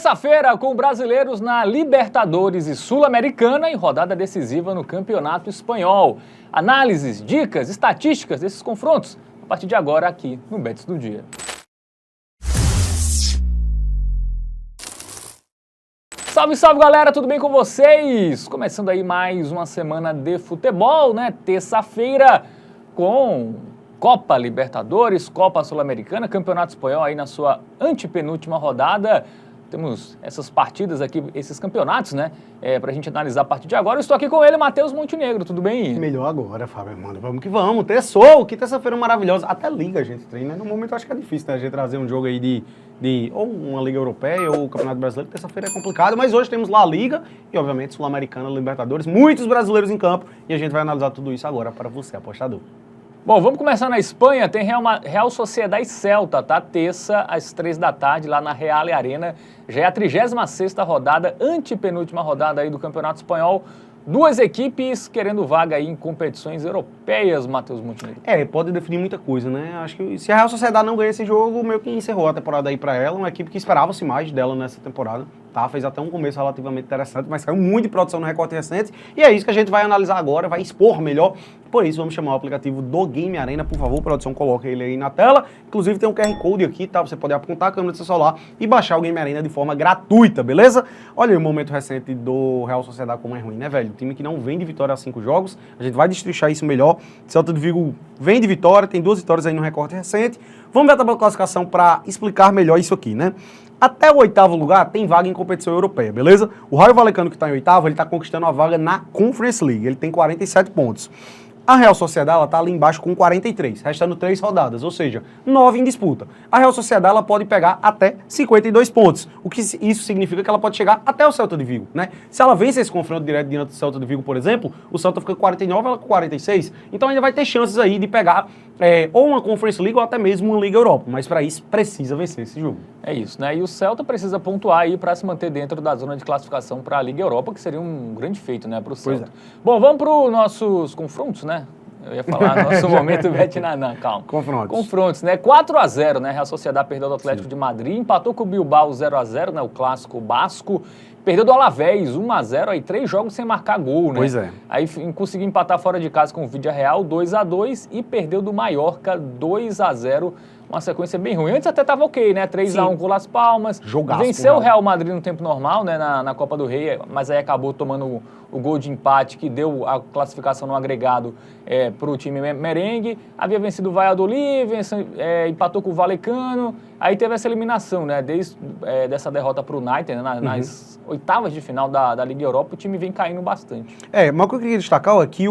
Terça-feira, com brasileiros na Libertadores e Sul-Americana e rodada decisiva no Campeonato Espanhol. Análises, dicas, estatísticas desses confrontos a partir de agora aqui no Bets do Dia. Salve, salve galera, tudo bem com vocês? Começando aí mais uma semana de futebol, né? Terça-feira com Copa Libertadores, Copa Sul-Americana, Campeonato Espanhol aí na sua antepenúltima rodada. Temos essas partidas aqui, esses campeonatos, né? Pra gente analisar a partir de agora. Eu estou aqui com ele, Matheus Montenegro, tudo bem? Melhor agora, Fábio, mano. Vamos que vamos. Terçou, que terça-feira maravilhosa. Até liga a gente treina. No momento eu acho que é difícil, né? A gente trazer um jogo aí de ou uma Liga Europeia ou o Campeonato Brasileiro. Terça-feira é complicado, mas hoje temos lá a Liga e, obviamente, Sul-Americana, Libertadores. Muitos brasileiros em campo e a gente vai analisar tudo isso agora para você, apostador. Bom, vamos começar na Espanha. Tem Real Sociedad e Celta, tá? Terça, às 3 da tarde, lá na Real Arena. Já é a 36ª rodada, antepenúltima rodada aí do Campeonato Espanhol. Duas equipes querendo vaga aí em competições europeias, Matheus Montenegro. Pode definir muita coisa, né? Acho que se a Real Sociedad não ganha esse jogo, meio que encerrou a temporada aí pra ela. Uma equipe que esperava-se mais dela nessa temporada. Tá, fez até um começo relativamente interessante, mas caiu muito de produção no recorte recente. E é isso que a gente vai analisar agora, vai expor melhor. Por isso, vamos chamar o aplicativo do Game Arena. Por favor, produção, coloca ele aí na tela. Inclusive, tem um QR Code aqui, tá? Você pode apontar a câmera do seu celular e baixar o Game Arena de forma gratuita, beleza? Olha aí o momento recente do Real Sociedad como é ruim, né, velho? Time que não vem de vitória há 5 jogos. A gente vai destrinchar isso melhor. Celta de Vigo vem de vitória, tem 2 vitórias aí no recorte recente. Vamos ver a tabela de classificação para explicar melhor isso aqui, né? Até o 8º lugar tem vaga em competição europeia, beleza? O Rayo Vallecano, que está em 8º, ele está conquistando a vaga na Conference League. Ele tem 47 pontos. A Real Sociedad, ela tá ali embaixo com 43, restando 3 rodadas, ou seja, 9 em disputa. A Real Sociedad, ela pode pegar até 52 pontos, o que isso significa que ela pode chegar até o Celta de Vigo, né? Se ela vence esse confronto direto diante do Celta de Vigo, por exemplo, o Celta fica com 49, ela com 46, então ainda vai ter chances aí de pegar ou uma Conference League ou até mesmo uma Liga Europa, mas para isso precisa vencer esse jogo. É isso, né? E o Celta precisa pontuar aí para se manter dentro da zona de classificação para a Liga Europa, que seria um grande feito, né, para o Celta. Bom, vamos para os nossos confrontos, né? Eu ia falar, nosso momento Betinanã, calma. Confrontos, né? 4-0, né? Real Sociedad perdeu do Atlético de Madrid, empatou com o Bilbao 0-0, né? O clássico basco. Perdeu do Alavés 1-0, aí 3 jogos sem marcar gol, né? Pois é. Aí conseguiu empatar fora de casa com o Villarreal 2-2 e perdeu do Mallorca 2-0. Uma sequência bem ruim. Antes até estava ok, né? 3-1 com Las Palmas. Jogaço, venceu o Real Madrid no tempo normal, né? Na Copa do Rei, mas aí acabou tomando o gol de empate que deu a classificação no agregado para o time merengue. Havia vencido o Valladolid, empatou com o Vallecano. Aí teve essa eliminação, né? Desde dessa derrota para o United, né? Nas oitavas de final da Liga Europa, o time vem caindo bastante. Mas o que eu queria destacar é que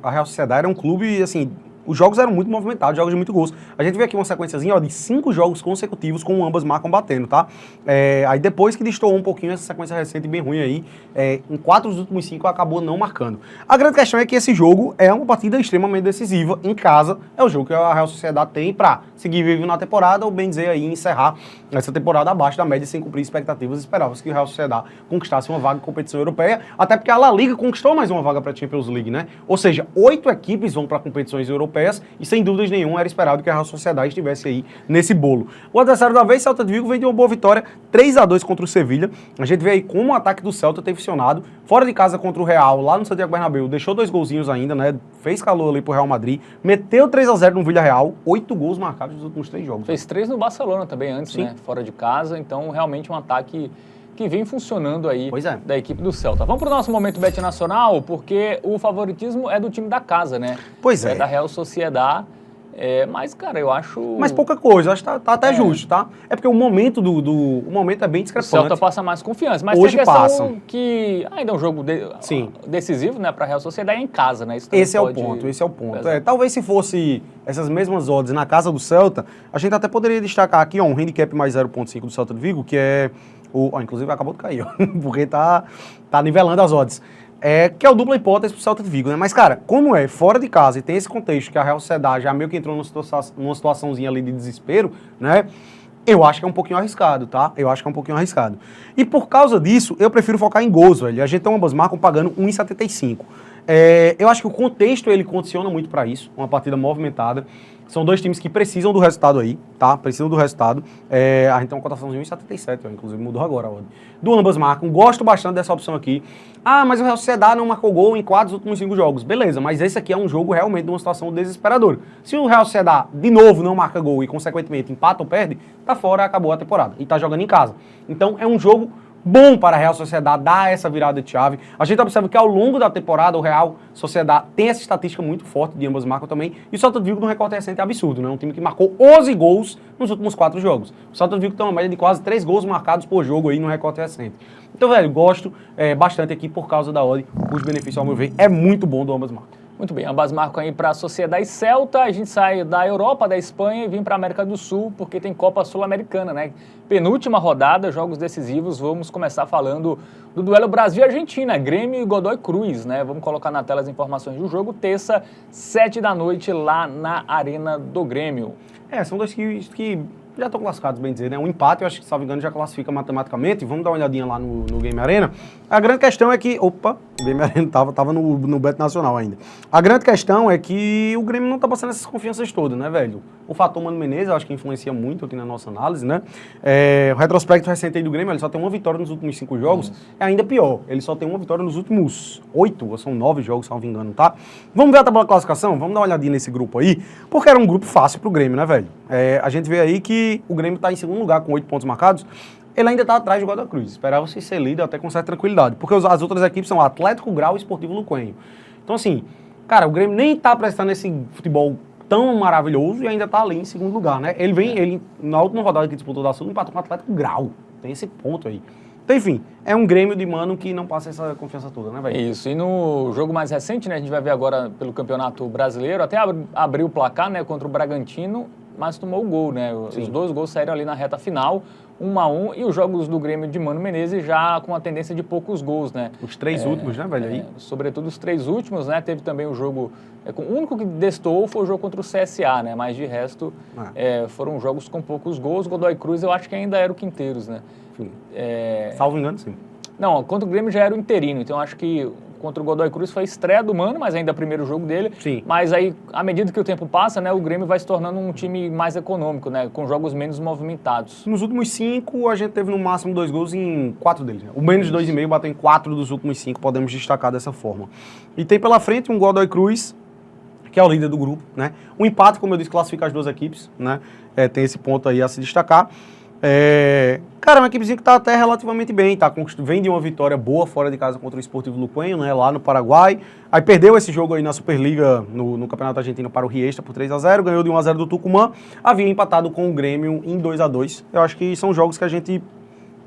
a Real Sociedad era um clube, assim, os jogos eram muito movimentados, jogos de muito gols. A gente vê aqui uma sequenciazinha de 5 jogos consecutivos com ambas marcam batendo, tá? Aí depois que destoou um pouquinho essa sequência recente bem ruim aí, em 4 dos últimos 5 acabou não marcando. A grande questão é que esse jogo é uma partida extremamente decisiva em casa. É o jogo que a Real Sociedad tem pra seguir vivo na temporada, ou bem dizer aí, encerrar essa temporada abaixo da média sem cumprir expectativas. Esperava-se que o Real Sociedad conquistasse uma vaga em competição europeia, até porque a La Liga conquistou mais uma vaga pra Champions League, né? Ou seja, 8 equipes vão pra competições europeias e sem dúvidas nenhuma era esperado que a Real Sociedad estivesse aí nesse bolo. O adversário da vez, Celta de Vigo, vem de uma boa vitória, 3-2 contra o Sevilha. A gente vê aí como o ataque do Celta tem funcionado. Fora de casa contra o Real, lá no Santiago Bernabéu, deixou 2 golzinhos ainda, né? Fez calor ali pro Real Madrid, meteu 3-0 no Villarreal, 8 gols marcados nos últimos 3 jogos. Fez 3 no Barcelona também antes, né? Fora de casa, então realmente um ataque que vem funcionando aí da equipe do Celta. Vamos para o nosso momento Bet Nacional, porque o favoritismo é do time da casa, né? Pois é. É da Real Sociedad. Mas, cara, eu acho... Mas pouca coisa, acho que tá até justo, tá? É porque o momento o momento é bem discrepante. O Celta passa mais confiança, mas hoje tem a questão passa. Que ainda é um jogo decisivo, né, para a Real Sociedad em casa, né? Esse é o ponto. Talvez se fosse essas mesmas odds na casa do Celta, a gente até poderia destacar aqui, um handicap mais 0.5 do Celta de Vigo, que é inclusive acabou de cair, porque tá nivelando as odds. Que é o dupla hipótese pro Celta de Vigo, né? Mas, cara, como é fora de casa e tem esse contexto que a Real Sociedad já meio que entrou numa situaçãozinha ali de desespero, né? Eu acho que é um pouquinho arriscado, tá? E por causa disso, eu prefiro focar em gols, velho. A gente tem ambas marcas pagando 1,75. Eu acho que o contexto, ele condiciona muito para isso, uma partida movimentada. São dois times que precisam do resultado aí, tá? Precisam do resultado. A gente tem uma cotação de 1,77, inclusive mudou agora a odd. Do ambas marcam. Gosto bastante dessa opção aqui. Ah, mas o Real Sociedad não marcou gol em 4 dos últimos 5 jogos. Beleza, mas esse aqui é um jogo realmente de uma situação desesperadora. Se o Real Sociedad, de novo, não marca gol e, consequentemente, empata ou perde, tá fora, acabou a temporada. E tá jogando em casa. Então, é um jogo bom para a Real Sociedad dar essa virada de chave. A gente observa que ao longo da temporada o Real Sociedad tem essa estatística muito forte de ambas marcam também. E o Celta de Vigo no recorte recente é absurdo, né? Um time que marcou 11 gols nos últimos 4 jogos. O Celta de Vigo tem uma média de quase 3 gols marcados por jogo aí no recorte recente. Então, velho, gosto bastante aqui por causa da odd, cujo benefício, ao meu ver, é muito bom do ambas marcam. Muito bem, ambas marcam aí para a Sociedade Celta, a gente sai da Europa, da Espanha e vem para a América do Sul, porque tem Copa Sul-Americana, né? Penúltima rodada, jogos decisivos, vamos começar falando do duelo Brasil-Argentina, Grêmio e Godoy Cruz, né? Vamos colocar na tela as informações do jogo, terça, 7 da noite, lá na Arena do Grêmio. São dois que já estão classificados, bem dizer, né? Um empate, eu acho que, salvo engano, já classifica matematicamente. Vamos dar uma olhadinha lá no Game Arena. A grande questão é que... Opa, o Game Arena tava no Bet Nacional ainda. A grande questão é que o Grêmio não tá passando essas confianças todas, né, velho? O fator Mano Menezes, eu acho que influencia muito aqui na nossa análise, né? O retrospecto recente aí do Grêmio, ele só tem uma vitória nos últimos 5 jogos. É ainda pior, ele só tem uma vitória nos últimos 8, ou são 9 jogos, salvo engano, tá? Vamos ver a tabela de classificação? Vamos dar uma olhadinha nesse grupo aí, porque era um grupo fácil pro Grêmio, né, velho? A gente vê aí que o Grêmio tá em segundo lugar com 8 pontos marcados. Ele ainda está atrás do Godoy Cruz. Esperava-se ser líder até com certa tranquilidade. Porque as outras equipes são Atlético Grau e Esportivo Luquenho. Então, assim, cara, o Grêmio nem está prestando esse futebol tão maravilhoso e ainda está ali em segundo lugar, né? Ele na última rodada que disputou da Sul, empatou com o Atlético Grau. Tem esse ponto aí. Então, enfim, é um Grêmio de mano que não passa essa confiança toda, né, velho? Isso, e no jogo mais recente, né, a gente vai ver agora pelo Campeonato Brasileiro, até abriu o placar, né, contra o Bragantino, mas tomou o gol, né? Sim. Os 2 gols saíram ali na reta final, 1-1, e os jogos do Grêmio de Mano Menezes já com a tendência de poucos gols, né? Os 3 últimos, né, velho? Aí? Sobretudo os 3 últimos, né? Teve também o jogo... o único que destoou foi o jogo contra o CSA, né? Mas de resto, foram jogos com poucos gols. Godoy Cruz, eu acho que ainda era o Quinteiros, né? Sim. Salvo engano, sim. Não, contra o Grêmio já era o interino, então acho que contra o Godoy Cruz foi a estreia do Mano, mas ainda é o primeiro jogo dele. Sim. Mas aí, à medida que o tempo passa, né, o Grêmio vai se tornando um time mais econômico, né, com jogos menos movimentados. Nos últimos 5, a gente teve no máximo 2 gols em 4 deles. Né? O menos de 2,5 bateu em 4 dos últimos 5, podemos destacar dessa forma. E tem pela frente um Godoy Cruz, que é o líder do grupo, né? O empate, como eu disse, classifica as duas equipes, né? Tem esse ponto aí a se destacar. Cara, é uma equipezinha que tá até relativamente bem, tá? Vem de uma vitória boa fora de casa contra o Esportivo Luquenho, né? Lá no Paraguai. Aí perdeu esse jogo aí na Superliga, no Campeonato Argentino para o Riestra por 3-0, ganhou de 1-0 do Tucumã, havia empatado com o Grêmio em 2-2. Eu acho que são jogos que a gente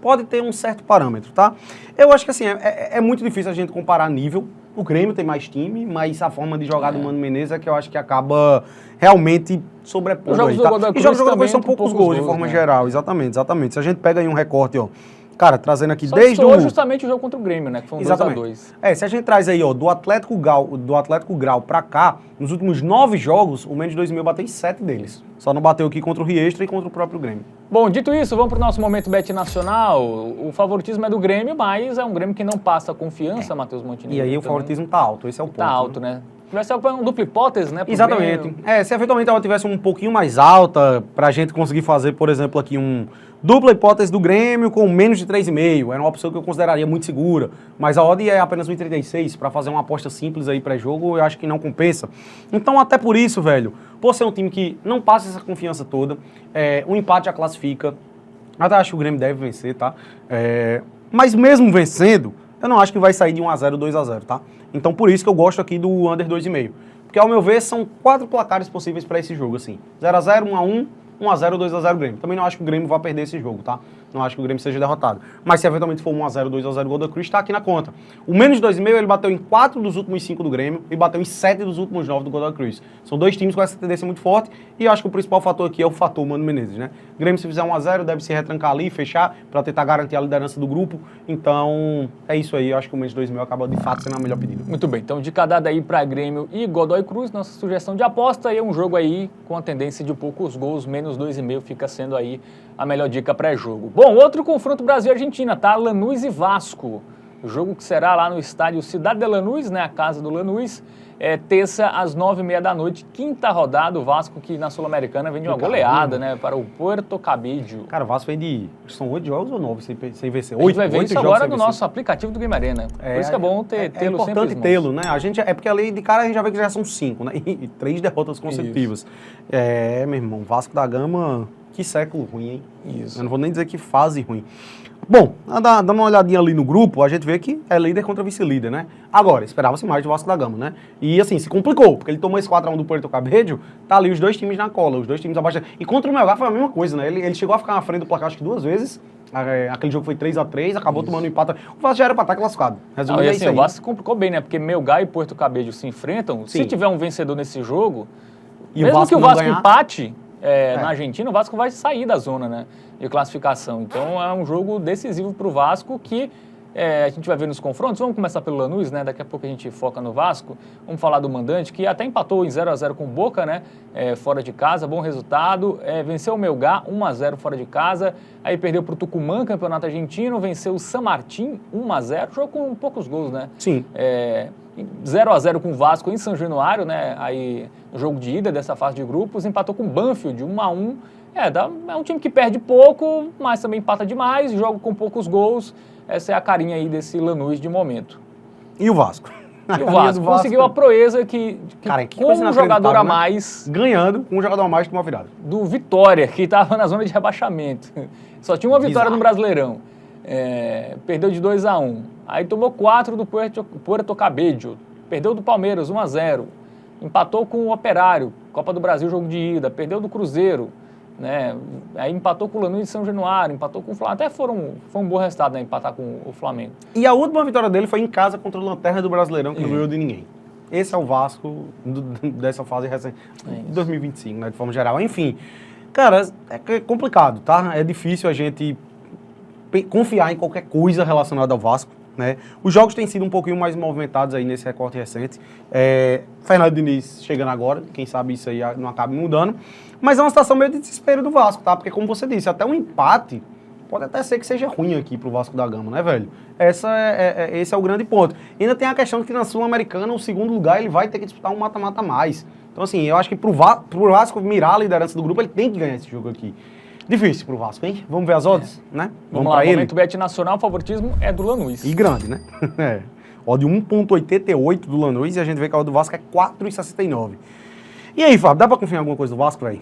pode ter um certo parâmetro, tá? Eu acho que assim, é muito difícil a gente comparar nível. O Grêmio tem mais time, mas a forma de jogar do Mano Menezes é que eu acho que acaba realmente sobrepondo. Os jogos do Godoy Cruz, e jogos do Godoy Cruz são poucos gols, de forma né? geral, exatamente. Se a gente pega aí um recorte, ó, cara, trazendo aqui só desde o... justamente o jogo contra o Grêmio, né, que foi um 2-2. Se a gente traz aí, ó, do Atlético Grau pra cá, nos últimos 9 jogos, o menos de 2,5 bateu em 7 deles. Só não bateu aqui contra o Riestra e contra o próprio Grêmio. Bom, dito isso, vamos para o nosso momento Bet Nacional. O favoritismo é do Grêmio, mas é um Grêmio que não passa confiança, Matheus Montenegro. E aí o favoritismo tá alto, esse é o ponto. Tá alto, né? Tivesse uma dupla hipótese, né? Exatamente. Se eventualmente ela tivesse um pouquinho mais alta, pra gente conseguir fazer, por exemplo, aqui um dupla hipótese do Grêmio com menos de 3,5, era uma opção que eu consideraria muito segura, mas a odd é apenas 1,36, pra fazer uma aposta simples aí pré-jogo, eu acho que não compensa. Então, até por isso, velho, por ser um time que não passa essa confiança toda, um empate já classifica, até acho que o Grêmio deve vencer, tá? Mas mesmo vencendo, eu não acho que vai sair de 1-0, 2-0, tá? Então, por isso que eu gosto aqui do under 2,5. Porque, ao meu ver, são 4 placares possíveis para esse jogo, assim. 0-0, 1-1, 1-0, 2-0 Grêmio. Também não acho que o Grêmio vá perder esse jogo, tá? Não acho que o Grêmio seja derrotado. Mas se eventualmente for 1-0, 2-0 Godoy Cruz, tá aqui na conta. O menos de 2,5 ele bateu em 4 dos últimos 5 do Grêmio e bateu em 7 dos últimos 9 do Godoy Cruz. São dois times com essa tendência muito forte e eu acho que o principal fator aqui é o fator Mano Menezes, né? O Grêmio, se fizer 1-0, deve se retrancar ali, fechar, pra tentar garantir a liderança do grupo. Então, é isso aí. Eu acho que o menos de 2,5 acaba de fato sendo a melhor pedida. Muito bem. Então, dica dada aí pra Grêmio e Godoy Cruz, nossa sugestão de aposta. E é um jogo aí com a tendência de poucos gols, menos 2,5 fica sendo aí a melhor dica pré-jogo. Bom, outro confronto Brasil-Argentina, tá? Lanús e Vasco. O jogo que será lá no estádio Cidade de Lanús, né, a casa do Lanús, terça às 9h30 da noite, quinta rodada, o Vasco que na Sul-Americana vem de uma goleada, né, para o Puerto Cabello. Cara, o Vasco vem de... São 8 jogos ou 9 sem vencer? 8, a gente vai ver isso agora no nosso vencer. aplicativo do Guimarães, né? Por isso que é bom tê-lo sempre. É importante tê-lo, né? A gente, porque ali de cara a gente já vê que já são 5, né? E 3 derrotas consecutivas. Meu irmão, Vasco da Gama, que século ruim, hein? Isso. Eu não vou nem dizer que fase ruim. Bom, dando uma olhadinha ali no grupo, a gente vê que é líder contra vice-líder, né? Agora, esperava-se mais do Vasco da Gama, né? E assim, se complicou, porque ele tomou esse 4x1 do Puerto Cabello, tá ali os dois times na cola, os dois times abaixo. E contra o Melgar foi a mesma coisa, né? Ele chegou a ficar na frente do placar acho que 2 vezes. Aquele jogo foi 3x3, acabou tomando um empate. O Vasco já era pra estar classificado. Resumindo, assim, o Vasco se complicou bem, né? Porque Melgar e Puerto Cabello se enfrentam. Sim. Se tiver um vencedor nesse jogo, e mesmo que o Vasco ganhar, empate na Argentina, o Vasco vai sair da zona, né, de classificação. Então é um jogo decisivo para o Vasco que a gente vai ver nos confrontos. Vamos começar pelo Lanús, né? Daqui a pouco a gente foca no Vasco. Vamos falar do mandante, que até empatou em 0x0 com o Boca, né? Fora de casa, bom resultado. Venceu o Melgar, 1x0 fora de casa. Aí perdeu para o Tucumã, campeonato argentino. Venceu o San Martín, 1x0. Jogo com poucos gols, né? Sim. 0x0 com o Vasco em São Januário, né? Aí no jogo de ida dessa fase de grupos. Empatou com o Banfield, 1x1. É um time que perde pouco, mas também empata demais. Joga com poucos gols. Essa é a carinha aí desse Lanús de momento. E o Vasco? E o Vasco conseguiu a proeza que com um jogador a mais... Ganhando, com um jogador a mais, tomou a virada. Do Vitória, que estava na zona de rebaixamento. Só tinha uma vitória no Brasileirão. Perdeu de 2x1. Aí tomou 4 do Puerto Cabello. Perdeu do Palmeiras, 1x0. Empatou com o Operário, Copa do Brasil, jogo de ida. Perdeu do Cruzeiro. Né? Aí empatou com o Lanús de São Januário, empatou com o Flamengo. Até foi um bom resultado, né? Empatar com o Flamengo. E a última vitória dele foi em casa contra o Lanterna do Brasileirão, que não ganhou de ninguém. Esse é o Vasco dessa fase recente, de 2025, né? De forma geral. Enfim, cara, é complicado, tá? É difícil a gente confiar em qualquer coisa relacionada ao Vasco, né? Os jogos têm sido um pouquinho mais movimentados aí nesse recorte recente. Fernando Diniz chegando agora, quem sabe isso aí não acabe mudando. Mas é uma situação meio de desespero do Vasco, tá? Porque como você disse, até um empate pode até ser que seja ruim aqui pro Vasco da Gama, né, velho? Esse é o grande ponto. E ainda tem a questão de que na Sul-Americana, o segundo lugar, ele vai ter que disputar um mata-mata a mais. Então, assim, eu acho que pro Vasco mirar a liderança do grupo, ele tem que ganhar esse jogo aqui. Difícil pro Vasco, hein? Vamos ver as odds, né? Vamos lá, momento bet nacional, o favoritismo é do Lanús. E grande, né? Ó, de 1,88 do Lanús e a gente vê que a odd do Vasco é 4,69. E aí, Fábio, dá pra confiar em alguma coisa do Vasco, velho?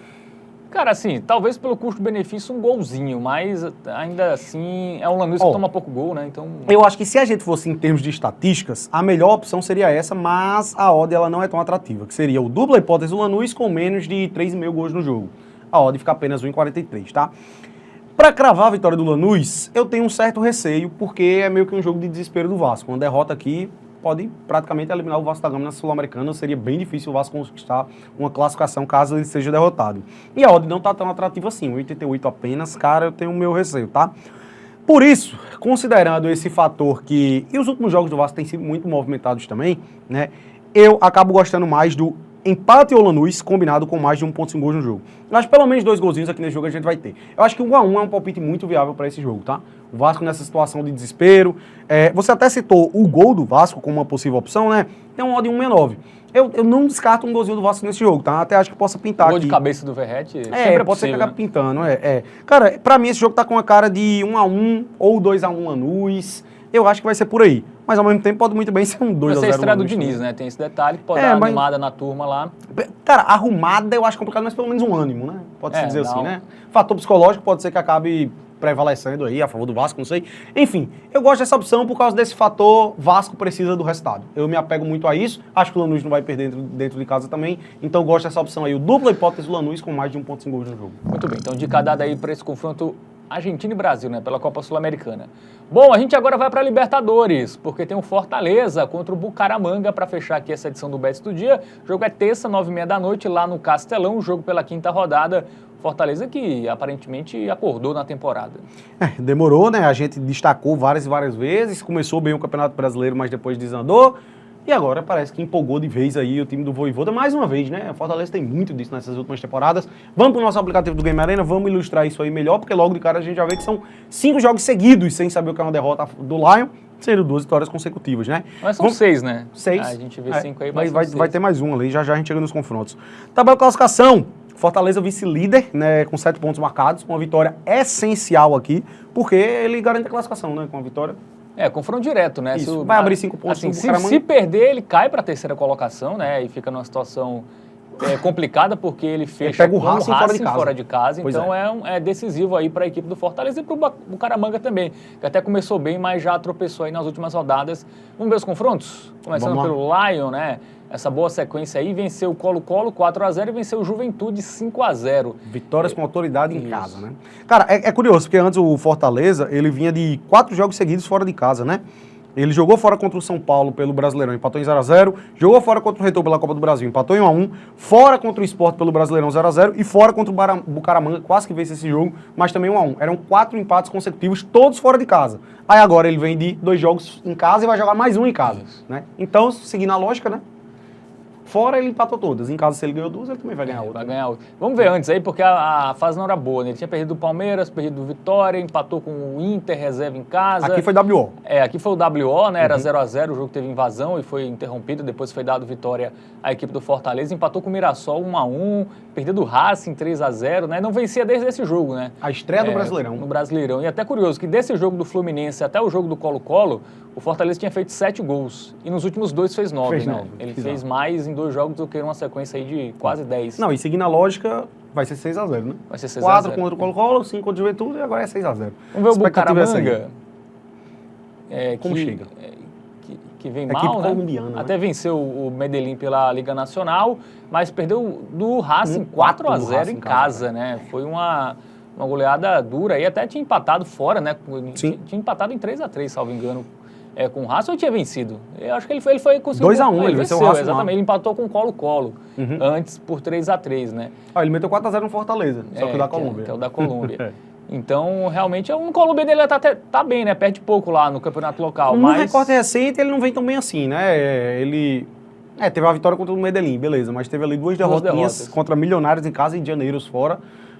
Cara, assim, talvez pelo custo-benefício um golzinho, mas ainda assim é um Lanús que toma pouco gol, né? Então... Eu acho que se a gente fosse em termos de estatísticas, a melhor opção seria essa, mas a odd ela não é tão atrativa, que seria o dupla hipótese do Lanús com menos de 3,5 gols no jogo. A odd fica apenas 1,43, tá? Pra cravar a vitória do Lanús, eu tenho um certo receio, porque é meio que um jogo de desespero do Vasco. Uma derrota aqui pode praticamente eliminar o Vasco da Gama na Sul-Americana. Seria bem difícil o Vasco conquistar uma classificação caso ele seja derrotado. E a odd não tá tão atrativa assim, 1,88 apenas. Cara, eu tenho o meu receio, tá? Por isso, considerando esse fator que... E os últimos jogos do Vasco têm sido muito movimentados também, né? Eu acabo gostando mais do empate ou Lanús combinado com mais de 1,5 gols no jogo. Eu acho que pelo menos 2 golzinhos aqui nesse jogo a gente vai ter. Eu acho que 1x1 é um palpite muito viável para esse jogo, tá? O Vasco nessa situação de desespero. Você até citou o gol do Vasco como uma possível opção, né? Tem um odd de 1,69. Eu não descarto um golzinho do Vasco nesse jogo, tá? Até acho que possa pintar gol aqui. De cabeça do Verratti, pode ser que acabe pintando, Cara, pra mim esse jogo tá com a cara de 1x1 ou 2x1 Lanús. Eu acho que vai ser por aí. Mas ao mesmo tempo pode muito bem ser um 2x0. Vai ser a estreia do Diniz, né? Tem esse detalhe que pode dar uma animada na turma lá. Cara, arrumada eu acho complicado, mas pelo menos um ânimo, né? Pode-se dizer assim, né? Fator psicológico pode ser que acabe prevalecendo aí a favor do Vasco, não sei. Enfim, eu gosto dessa opção por causa desse fator Vasco precisa do resultado. Eu me apego muito a isso. Acho que o Lanús não vai perder dentro de casa também. Então eu gosto dessa opção aí. O dupla hipótese do Lanús com mais de 1,5 gols no jogo. Muito bem. Então dica dada aí para esse confronto Argentina e Brasil, né, pela Copa Sul-Americana. Bom, a gente agora vai para a Libertadores, porque tem o Fortaleza contra o Bucaramanga para fechar aqui essa edição do Bets do Dia. O jogo é terça, 9h30 da noite, lá no Castelão, jogo pela 5ª rodada. Fortaleza que aparentemente acordou na temporada. Demorou, né? A gente destacou várias e várias vezes, começou bem o Campeonato Brasileiro, mas depois desandou. E agora parece que empolgou de vez aí o time do Vojvoda mais uma vez, né? A Fortaleza tem muito disso nessas últimas temporadas. Vamos pro nosso aplicativo do Game Arena, vamos ilustrar isso aí melhor, porque logo de cara a gente já vê que são 5 jogos seguidos sem saber o que é uma derrota do Lion. Seriam 2 vitórias consecutivas, né? Mas são 6, né? 6. A gente vê 5 aí, mas vai ter mais um ali, já a gente chega nos confrontos. Tabela de classificação. Fortaleza vice-líder, né, com 7 pontos marcados, uma vitória essencial aqui, porque ele garante a classificação, né, com a vitória. Confronto direto, né? Isso, vai abrir 5 pontos. Assim, se perder, ele cai para a terceira colocação, né? E fica numa situação complicada, porque ele fecha com o Racing fora de casa. Pois então é decisivo aí para a equipe do Fortaleza e para o Bucaramanga também, que até começou bem, mas já tropeçou aí nas últimas rodadas. Vamos ver os confrontos? Começando pelo Lion, né? Essa boa sequência aí, venceu o Colo-Colo 4-0 e venceu o Juventude 5-0. Vitórias com autoridade em casa, né? Cara, é curioso, porque antes o Fortaleza, ele vinha de 4 jogos seguidos fora de casa, né? Ele jogou fora contra o São Paulo pelo Brasileirão, empatou em 0-0. Jogou fora contra o Retrô pela Copa do Brasil, empatou em 1-1. Fora contra o Sport pelo Brasileirão, 0-0. E fora contra o Bucaramanga, quase que vence esse jogo, mas também 1-1. Eram 4 empates consecutivos, todos fora de casa. Aí agora ele vem de 2 jogos em casa e vai jogar mais um em casa, né? Então, seguindo a lógica, né? Fora ele empatou todas. Em casa, se ele ganhou 2, ele também vai ganhar outra. Vai ganhar outra. Vamos ver antes aí, porque a fase não era boa, né? Ele tinha perdido o Palmeiras, perdido o Vitória, empatou com o Inter, reserva em casa. Aqui foi WO. Aqui foi o WO, né? Era 0-0, o jogo teve invasão e foi interrompido. Depois foi dado vitória à equipe do Fortaleza. Empatou com o Mirassol 1-1, perdeu do Racing 3-0, né? Não vencia desde esse jogo, né? A estreia do Brasileirão. No Brasileirão. E até curioso que desse jogo do Fluminense até o jogo do Colo-Colo, o Fortaleza tinha feito 7 gols. E nos últimos 2 fez 9, né? Ele fez mais em 2 jogos do que uma sequência aí de quase 10. Não, e seguindo a lógica, vai ser 6-0, né? Vai ser 6-0. 4 contra o Colo-Colo, 5 contra o Juventude e agora é 6-0. Vamos ver o Bucaramanga. Como chega? Que vem mal, né? Colombiana, até venceu o Medellín pela Liga Nacional, mas perdeu do Racing 4-0 em casa, né? Foi uma goleada dura e até tinha empatado fora, né? Sim. Tinha empatado em 3-3, salvo engano. Com o Racing ou tinha vencido? Eu acho que ele foi conseguiu 2-1, ele venceu o Racing. Exatamente, ele empatou com o Colo-Colo antes por 3-3, né? Ele meteu 4-0 no Fortaleza, só que o da Colômbia. Que é o da Colômbia. Então, realmente, o Colômbia dele tá bem, né? Perde pouco lá no campeonato local. No recorte recente, ele não vem tão bem assim, né? Ele teve a vitória contra o Medellín, beleza, mas teve ali 2 derrotinhas contra Milionários em casa e de Janeiros fora.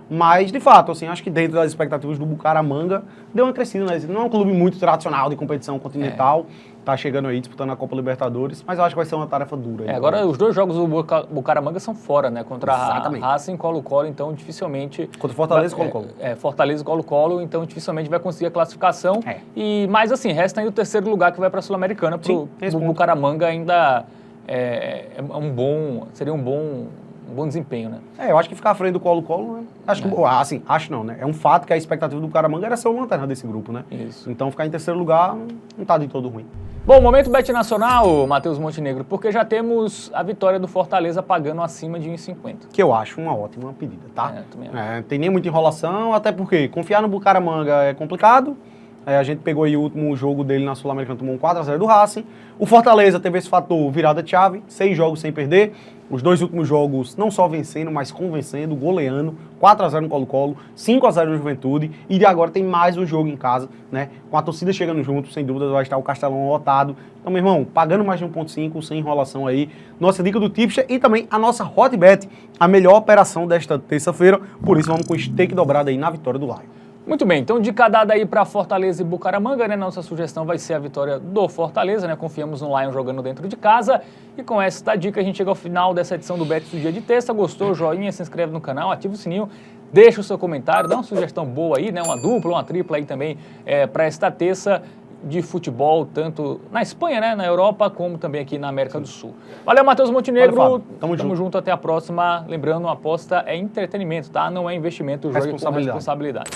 Mas, de fato, assim, acho que dentro das expectativas do Bucaramanga, deu uma crescida, né? Não é um clube muito tradicional de competição continental, tá chegando aí disputando a Copa Libertadores, mas eu acho que vai ser uma tarefa dura. Agora, os 2 jogos do Bucaramanga são fora, né? Contra a Racing e Colo-Colo, então dificilmente... Contra Fortaleza e Colo-Colo. Fortaleza e Colo-Colo, então dificilmente vai conseguir a classificação. Mas, assim, resta ainda o 3º lugar que vai para a Sul-Americana, pro Bucaramanga ainda seria um bom desempenho, né? Eu acho que ficar à frente do Colo-Colo, né? Acho não, né? É um fato que a expectativa do Bucaramanga era ser o lanterna desse grupo, né? Isso. Então ficar em 3º lugar não tá de todo ruim. Bom, momento Bet Nacional, Matheus Montenegro, porque já temos a vitória do Fortaleza pagando acima de 1,50. Que eu acho uma ótima pedida, tá? Também acho. Tem nem muita enrolação, até porque confiar no Bucaramanga é complicado. A gente pegou aí o último jogo dele na Sul-Americana, tomou um 4-0 do Racing. O Fortaleza teve esse fator virada de chave, 6 jogos sem perder. Os 2 últimos jogos não só vencendo, mas convencendo, goleando. 4-0 no Colo-Colo, 5-0 no Juventude. E de agora tem mais um jogo em casa, né? Com a torcida chegando junto, sem dúvida vai estar o Castelão lotado. Então, meu irmão, pagando mais de 1,5, sem enrolação aí. Nossa dica do Tipster e também a nossa Hotbet, a melhor operação desta terça-feira. Por isso, vamos com o stake dobrado aí na vitória do Lion. Muito bem, então dica dada aí para Fortaleza e Bucaramanga, né? Nossa sugestão vai ser a vitória do Fortaleza, né? Confiamos no Lion jogando dentro de casa. E com essa dica a gente chega ao final dessa edição do Bet do Dia de Terça. Gostou? Joinha, se inscreve no canal, ativa o sininho, deixa o seu comentário, dá uma sugestão boa aí, né? Uma dupla, uma tripla aí também para esta terça de futebol, tanto na Espanha, né? Na Europa, como também aqui na América do Sul. Valeu, Matheus Montenegro. Valeu, Tamo junto, até a próxima. Lembrando, a aposta é entretenimento, tá? Não é investimento, jogue com responsabilidade.